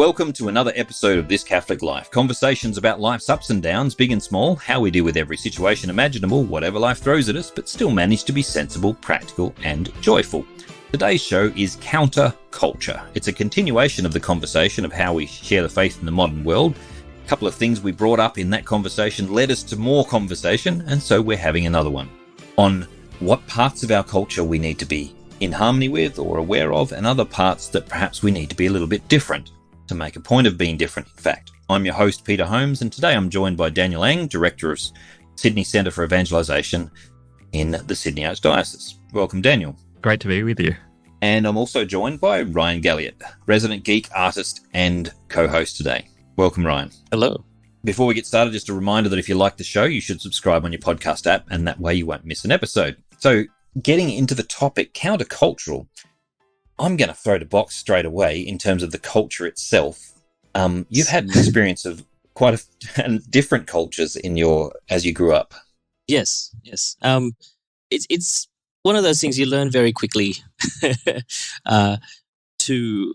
Welcome to another episode of This Catholic Life. Conversations about life's ups and downs, big and small, how we deal with every situation imaginable, whatever life throws at us, but still manage to be sensible, practical, and joyful. Today's show is Counter-Culture. It's a continuation of the conversation of how we share the faith in the modern world. A couple of things we brought up in that conversation led us to more conversation, and so we're having another one on what parts of our culture we need to be in harmony with or aware of, and other parts that perhaps we need to be a little bit different. To make a point of being different, in fact. I'm your host, Peter Holmes, and today I'm joined by Daniel Ang, Director of Sydney Centre for Evangelisation in the Sydney Archdiocese. Welcome, Daniel. Great to be with you. And I'm also joined by Rian Galliott, resident geek, artist, and co-host today. Welcome, Rian. Hello. Before we get started, just a reminder that if you like the show, you should subscribe on your podcast app, and that way you won't miss an episode. So, getting into the topic, countercultural, I'm going to throw the box straight away in terms of the culture itself. You've had an experience of quite a different cultures as you grew up. Yes. It's one of those things you learn very quickly to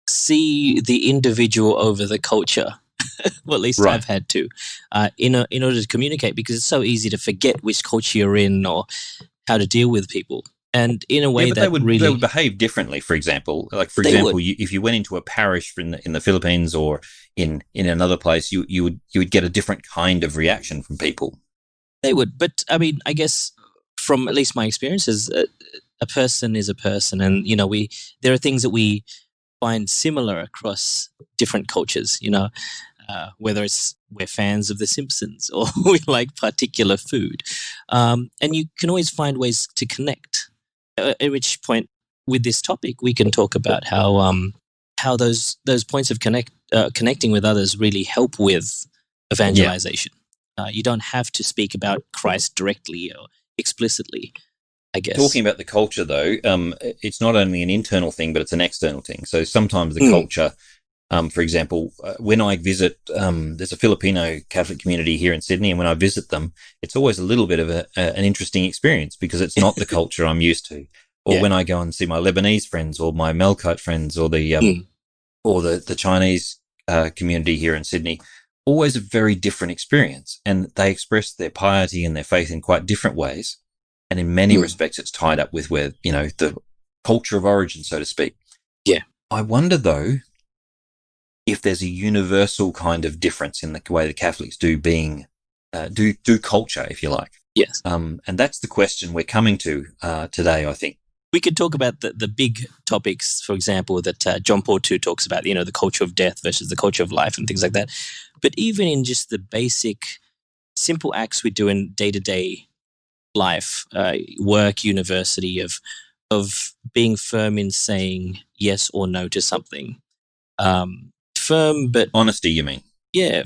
see the individual over the culture. Well, at least right. I've had to, in order to communicate, because it's so easy to forget which culture you're in or how to deal with people. And in a way they would behave differently. For example, if you went into a parish in the Philippines or in another place, you would get a different kind of reaction from people. They would, but I mean, I guess from at least my experiences, a person is a person, and there are things that we find similar across different cultures. Whether it's we're fans of The Simpsons or we like particular food, and you can always find ways to connect. At which point, with this topic, we can talk about how those points of connecting with others really help with evangelization. Yeah. You don't have to speak about Christ directly or explicitly, I guess. Talking about the culture, though, it's not only an internal thing, but it's an external thing. So sometimes the culture, for example, when I visit, there's a Filipino Catholic community here in Sydney, and when I visit them, it's always a little bit of an interesting experience because it's not the culture I'm used to. Or when I go and see my Lebanese friends or my Melkite friends or the Chinese community here in Sydney, always a very different experience. And they express their piety and their faith in quite different ways. And in many respects, it's tied up with where, the culture of origin, so to speak. Yeah. I wonder, though, if there's a universal kind of difference in the way the Catholics do culture, if you like. Yes. And that's the question we're coming to today, I think. We could talk about the big topics, for example, that John Paul II talks about, the culture of death versus the culture of life and things like that. But even in just the basic, simple acts we do in day-to-day life, work, university, of being firm in saying yes or no to something. Firm, but honesty, you mean? Yeah,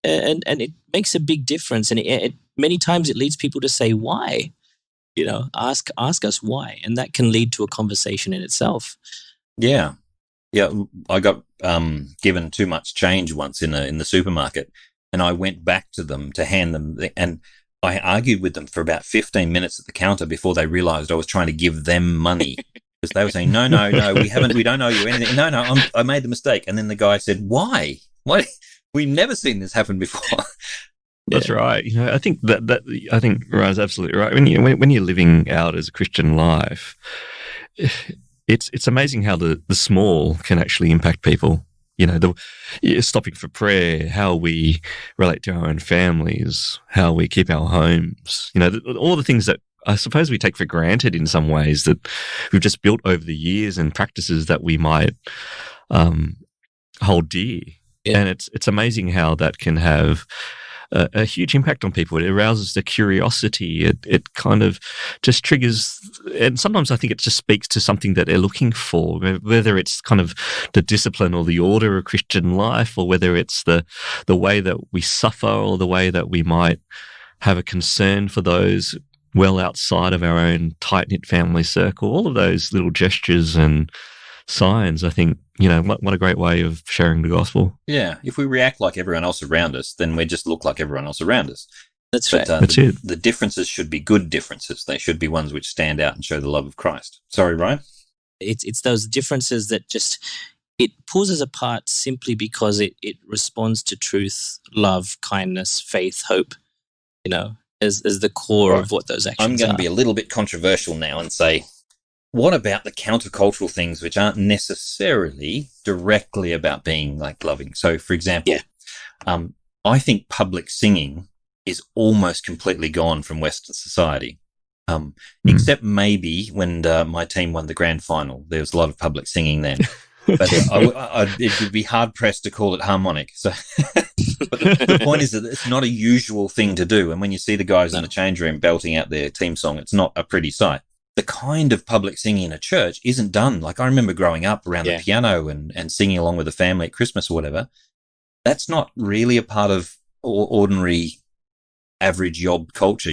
and it makes a big difference, and it many times it leads people to say why. Ask us why, and that can lead to a conversation in itself. Yeah. I got given too much change once in the supermarket, and I went back to them to hand them, and I argued with them for about 15 minutes at the counter before they realised I was trying to give them money. Because they were saying, no, we don't owe you anything. No, I made the mistake. And then the guy said, why? We've never seen this happen before. That's right. I think I think Ryan's absolutely right. When you're living out as a Christian life, it's amazing how the small can actually impact people. Stopping for prayer, how we relate to our own families, how we keep our homes. All the things that I suppose we take for granted in some ways that we've just built over the years, and practices that we might hold dear. Yeah. And it's amazing how that can have a huge impact on people. It arouses their curiosity. It kind of just triggers, and sometimes I think it just speaks to something that they're looking for, whether it's kind of the discipline or the order of Christian life, or whether it's the way that we suffer, or the way that we might have a concern for those well outside of our own tight-knit family circle. All of those little gestures and signs, I think, what a great way of sharing the gospel. Yeah, if we react like everyone else around us, then we just look like everyone else around us. That's right. That's it. The differences should be good differences. They should be ones which stand out and show the love of Christ. Sorry, Ryan? It's those differences that just it pulls us apart simply because it responds to truth, love, kindness, faith, hope, as the core of what those actions are. I'm going to be a little bit controversial now and say, what about the countercultural things which aren't necessarily directly about being like loving? So, for example, I think public singing is almost completely gone from Western society, except maybe when my team won the grand final. There was a lot of public singing then. But it would be hard-pressed to call it harmonic. So, but the point is that it's not a usual thing to do. And when you see the guys in the change room belting out their team song, it's not a pretty sight. The kind of public singing in a church isn't done. Like I remember growing up around the piano and singing along with the family at Christmas or whatever. That's not really a part of ordinary average yob culture,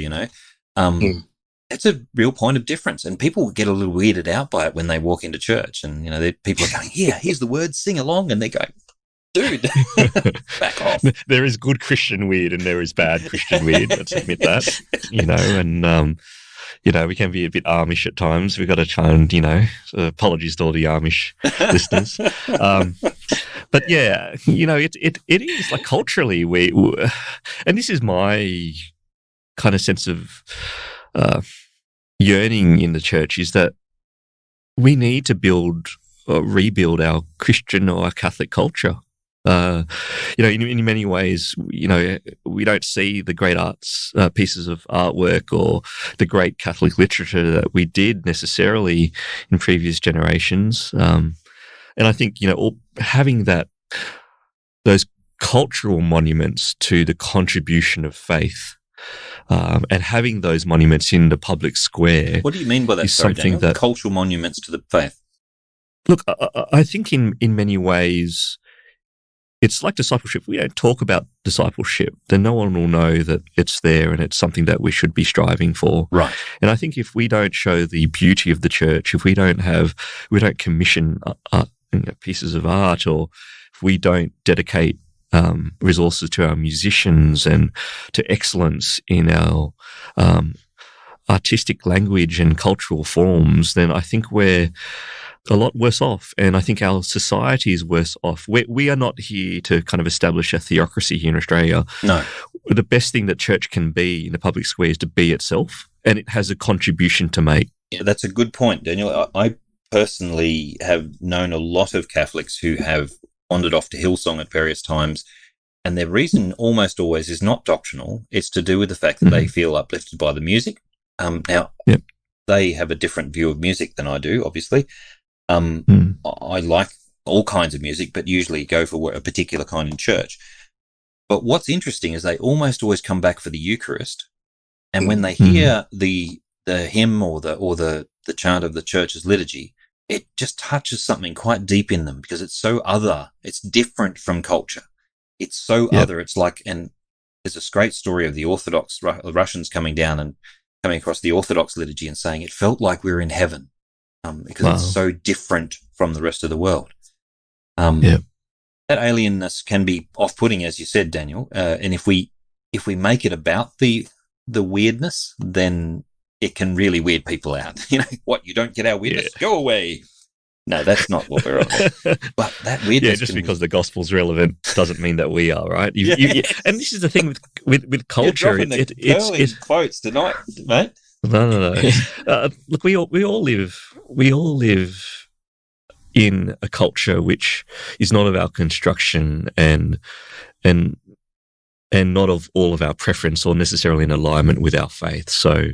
That's a real point of difference. And people get a little weirded out by it when they walk into church and, people are going, here's the words, sing along. And they're going, dude, back off. There is good Christian weird and there is bad Christian weird. Let's admit that, and, we can be a bit Amish at times. We've got to try and, apologies to all the Amish listeners. But yeah, it is like culturally and this is my kind of sense of yearning in the church is that we need to build or rebuild our Christian or our Catholic culture. In many ways, we don't see the great arts pieces of artwork or the great Catholic literature that we did necessarily in previous generations. And I think, having those cultural monuments to the contribution of faith, and having those monuments in the public square. What do you mean by that? Is something that cultural monuments to the faith. Look, I think in many ways, it's like discipleship. We don't talk about discipleship, then no one will know that it's there and it's something that we should be striving for. Right. And I think if we don't show the beauty of the church, if we don't commission pieces of art, or if we don't dedicate resources to our musicians and to excellence in our artistic language and cultural forms, then I think we're a lot worse off. And I think our society is worse off. We are not here to kind of establish a theocracy here in Australia. No. The best thing that church can be in the public square is to be itself, and it has a contribution to make. Yeah, that's a good point, Daniel. I personally have known a lot of Catholics who have wandered off to Hillsong at various times, and their reason almost always is not doctrinal. It's to do with the fact that they feel uplifted by the music. They have a different view of music than I do, obviously. I like all kinds of music, but usually go for a particular kind in church. But what's interesting is they almost always come back for the Eucharist, and when they hear the hymn or the chant of the church's liturgy, it just touches something quite deep in them because it's so other. It's different from culture. It's so other. It's like, and there's a great story of the Orthodox Russians coming down and coming across the Orthodox liturgy and saying it felt like we were in heaven because it's so different from the rest of the world. That alienness can be off-putting, as you said, Daniel. And if we make it about the weirdness, then it can really weird people out. What, you don't get our weirdness? Go away. No, that's not what we're on. But that weirdness. Just because the gospel's relevant doesn't mean that we are, right? And this is the thing with culture. It's quotes tonight, mate. No. Look, we all live in a culture which is not of our construction and not of all of our preference or necessarily in alignment with our faith. So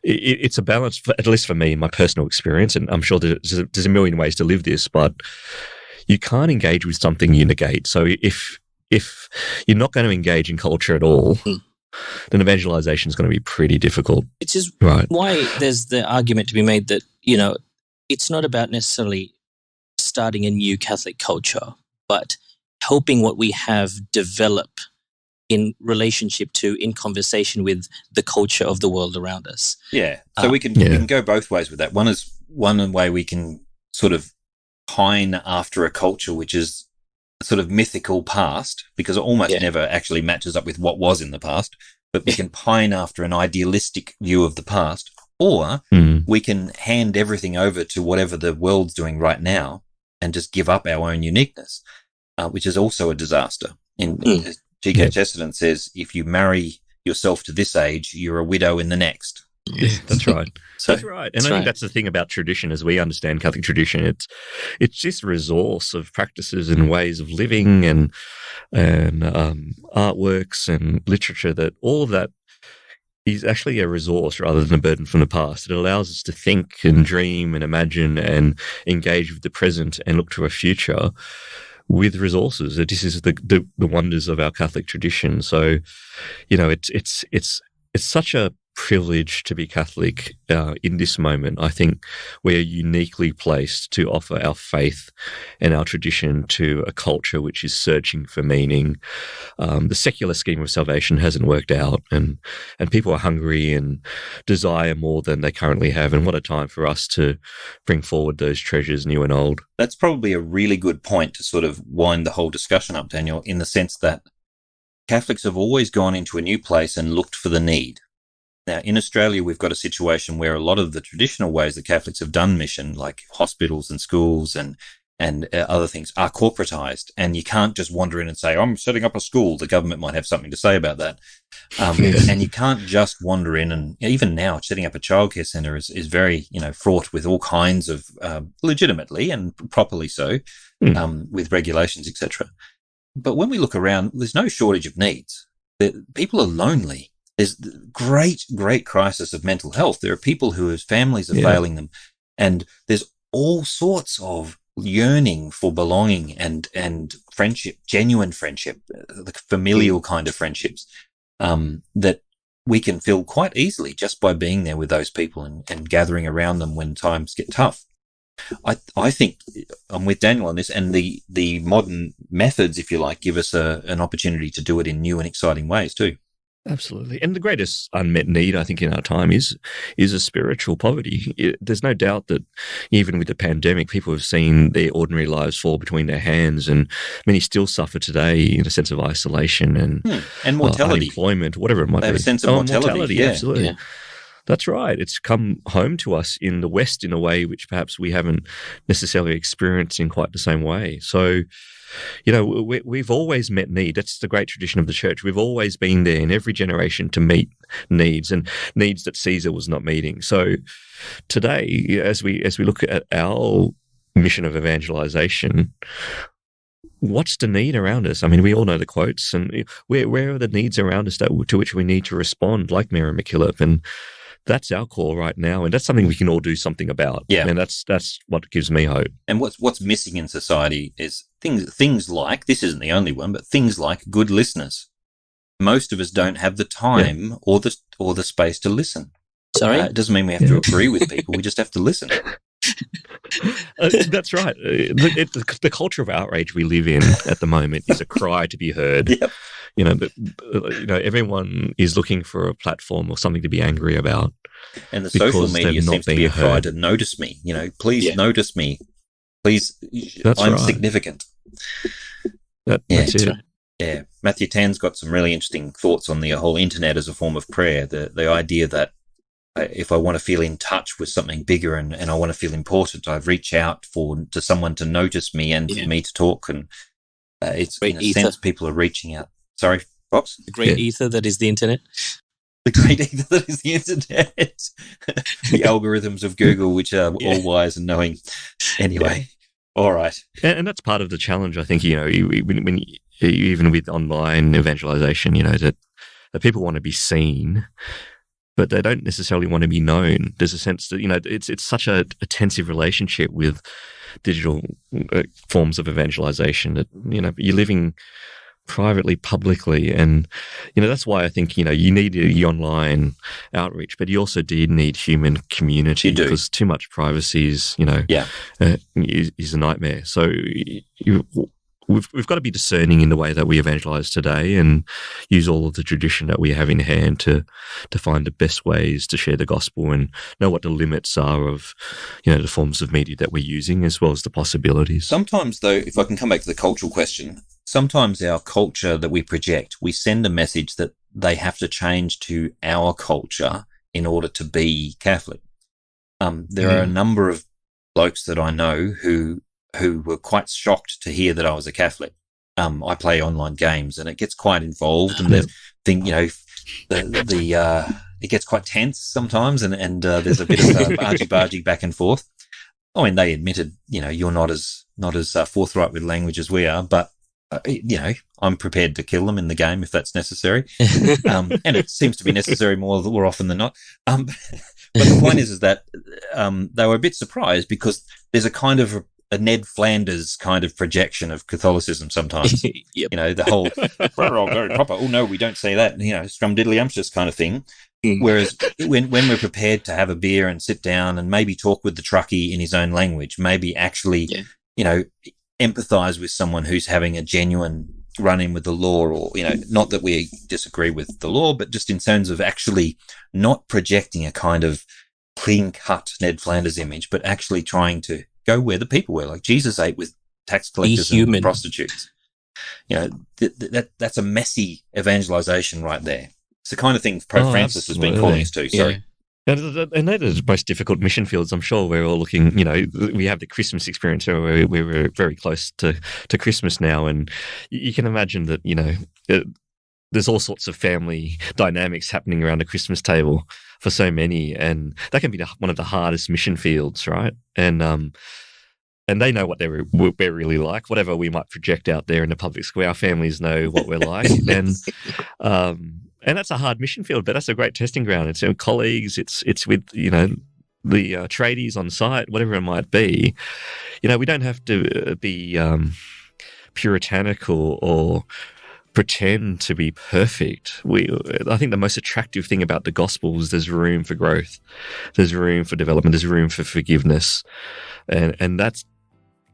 it's a balance, at least for me, in my personal experience, and I'm sure there's a million ways to live this, but you can't engage with something you negate. So if you're not going to engage in culture at all, then evangelization is going to be pretty difficult. Which is why there's the argument to be made that, it's not about necessarily starting a new Catholic culture, but helping what we have develop in relationship to, in conversation with the culture of the world around us. Yeah. So we can go both ways with that. One way we can sort of pine after a culture which is a sort of mythical past, because it almost never actually matches up with what was in the past, but we can pine after an idealistic view of the past, or we can hand everything over to whatever the world's doing right now and just give up our own uniqueness, which is also a disaster. As G.K. Chesterton says, if you marry yourself to this age, you're a widow in the next. Yeah, that's right. That's right. And I think right. that's the thing about tradition, as we understand Catholic tradition. It's this resource of practices and ways of living and artworks and literature, that all of that is actually a resource rather than a burden from the past. It allows us to think and dream and imagine and engage with the present and look to a future with resources. This is the wonders of our Catholic tradition. So, it's such a privilege to be Catholic in this moment. I think we're uniquely placed to offer our faith and our tradition to a culture which is searching for meaning. The secular scheme of salvation hasn't worked out, and people are hungry and desire more than they currently have. And what a time for us to bring forward those treasures, new and old. That's probably a really good point to sort of wind the whole discussion up, Daniel, in the sense that Catholics have always gone into a new place and looked for the need. Now, in Australia, we've got a situation where a lot of the traditional ways that Catholics have done mission, like hospitals and schools and other things, are corporatized. And you can't just wander in and say, I'm setting up a school. The government might have something to say about that. And you can't just wander in. And even now, setting up a childcare centre is very, fraught with all kinds of, legitimately and properly so, with regulations, etc. But when we look around, there's no shortage of needs. People are lonely. There's great crisis of mental health. There are people whose families are failing them. And there's all sorts of yearning for belonging and friendship, genuine friendship, the familial kind of friendships, that we can feel quite easily just by being there with those people and gathering around them when times get tough. I think I'm with Daniel on this, and the modern methods, if you like, give us an opportunity to do it in new and exciting ways too. Absolutely. And the greatest unmet need, I think, in our time is a spiritual poverty. There's no doubt that even with the pandemic, people have seen their ordinary lives fall between their hands, and many still suffer today in a sense of isolation and mortality, unemployment, whatever it might be. They have a sense of mortality. Yeah. Absolutely. Yeah. That's right. It's come home to us in the West in a way which perhaps we haven't necessarily experienced in quite the same way. So, we've always met need. That's the great tradition of the church. We've always been there in every generation to meet needs, and needs that Caesar was not meeting. So today, as we look at our mission of evangelization, what's the need around us? I mean, we all know the quotes, and where are the needs around us to which we need to respond, like Mary MacKillop? And that's our call right now, and that's something we can all do something about. Yeah, and that's what gives me hope. And what's missing in society is things like, this isn't the only one, but things like good listeners. Most of us don't have the time or the space to listen. Sorry, it doesn't mean we have to agree with people. We just have to listen. That's right. The culture of outrage we live in at the moment is a cry to be heard. Yep. Everyone is looking for a platform or something to be angry about. And the social media seems to be a cry to notice me. Please notice me. Please, I'm significant. That's it. Right. Yeah. Matthew Tan's got some really interesting thoughts on the whole internet as a form of prayer. The idea that if I want to feel in touch with something bigger and I want to feel important, I reach out to someone to notice me and for me to talk. And it's great in a sense people are reaching out. Sorry, Pops? The great ether that is the internet. The great ether that is the internet. The algorithms of Google, which are all wise and knowing. Anyway, all right. And that's part of the challenge, I think, when even with online evangelization, that people want to be seen, but they don't necessarily want to be known. There's a sense that, it's such a tensive relationship with digital forms of evangelization that, you're living privately, publicly, and that's why I think you need the online outreach, but you also do need human community, because too much privacy is is a nightmare. So we've got to be discerning in the way that we evangelize today, and use all of the tradition that we have in hand to find the best ways to share the gospel, and know what the limits are of the forms of media that we're using, as well as the possibilities. Sometimes, though, if I can come back to the cultural question, sometimes our culture that we project, we send a message that they have to change to our culture in order to be Catholic. There are a number of blokes that I know who who were quite shocked to hear that I was a Catholic. I play online games, and it gets quite involved, and it gets quite tense sometimes, and there's a bit of argy-bargy back and forth. I mean, they admitted, you're not as forthright with language as we are, but I'm prepared to kill them in the game if that's necessary, and it seems to be necessary more often than not. But the point is that they were a bit surprised because there's a kind of a Ned Flanders kind of projection of Catholicism sometimes. Yep. The whole very proper. Oh no, we don't say that. Scrumdiddlyumptious kind of thing. Whereas when we're prepared to have a beer and sit down and maybe talk with the truckie in his own language, maybe actually, empathise with someone who's having a genuine run-in with the law, or, not that we disagree with the law, but just in terms of actually not projecting a kind of clean-cut Ned Flanders image, but actually trying to go where the people were. Like Jesus ate with tax collectors and prostitutes. That's a messy evangelization right there. It's the kind of thing Pope Francis has been calling us to. Sorry. And they're the most difficult mission fields. I'm sure we're all looking, we have the Christmas experience where we're very close to Christmas now. And you can imagine that, there's all sorts of family dynamics happening around the Christmas table for so many. And that can be one of the hardest mission fields, right? And they know what we're really like, whatever we might project out there in the public square. Our families know what we're like. And that's a hard mission field, but that's a great testing ground. It's colleagues, it's with, the tradies on site, whatever it might be. We don't have to be puritanical or pretend to be perfect. I think the most attractive thing about the gospel is there's room for growth. There's room for development. There's room for forgiveness. And that's,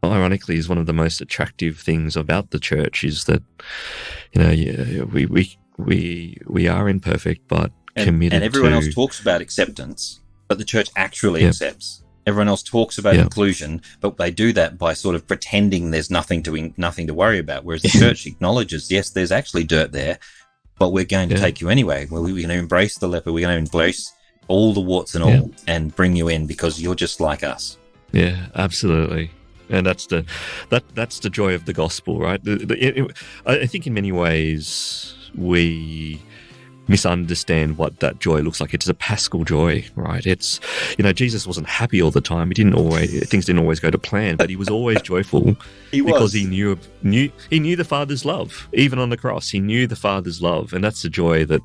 ironically, is one of the most attractive things about the church, is that, we are imperfect, but committed. And everyone else talks about acceptance, but the church actually accepts. Everyone else talks about inclusion, but they do that by sort of pretending there's nothing to worry about. Whereas the church acknowledges, yes, there's actually dirt there, but we're going to take you anyway. We're going to embrace the leper. We're going to embrace all the warts and all, and bring you in because you're just like us. Yeah, absolutely. And that's the joy of the gospel, right? I think in many ways we misunderstand what that joy looks like. It's a paschal joy, right? It's, Jesus wasn't happy all the time. Things didn't always go to plan, but he was always joyful because he knew the Father's love. Even on the cross, he knew the Father's love, and that's the joy that,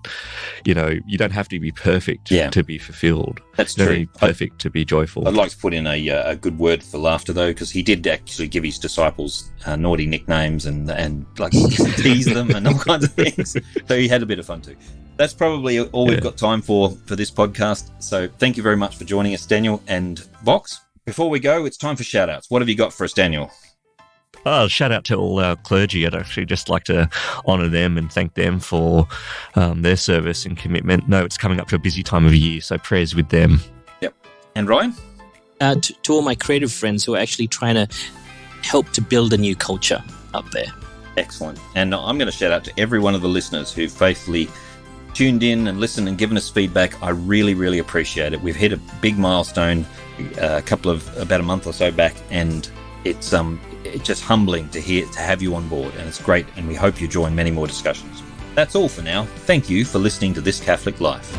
you don't have to be perfect to be fulfilled. That's true. Be perfect to be joyful. I'd like to put in a good word for laughter, though, because he did actually give his disciples naughty nicknames and like tease them and all kinds of things. So he had a bit of fun too. That's probably all we've got time for this podcast. So thank you very much for joining us, Daniel and Vox. Before we go, it's time for shout-outs. What have you got for us, Daniel? Shout out to all our clergy. I'd actually just like to honour them and thank them for their service and commitment. No, it's coming up to a busy time of year, so prayers with them. Yep. And Ryan? To all my creative friends who are actually trying to help to build a new culture up there. Excellent. And I'm going to shout out to every one of the listeners who faithfully tuned in and listened and given us feedback. I really, really appreciate it. We've hit a big milestone about a month or so back, and it's just humbling to have you on board, and it's great, and we hope you join many more discussions. That's all for now. Thank you for listening to This Catholic Life.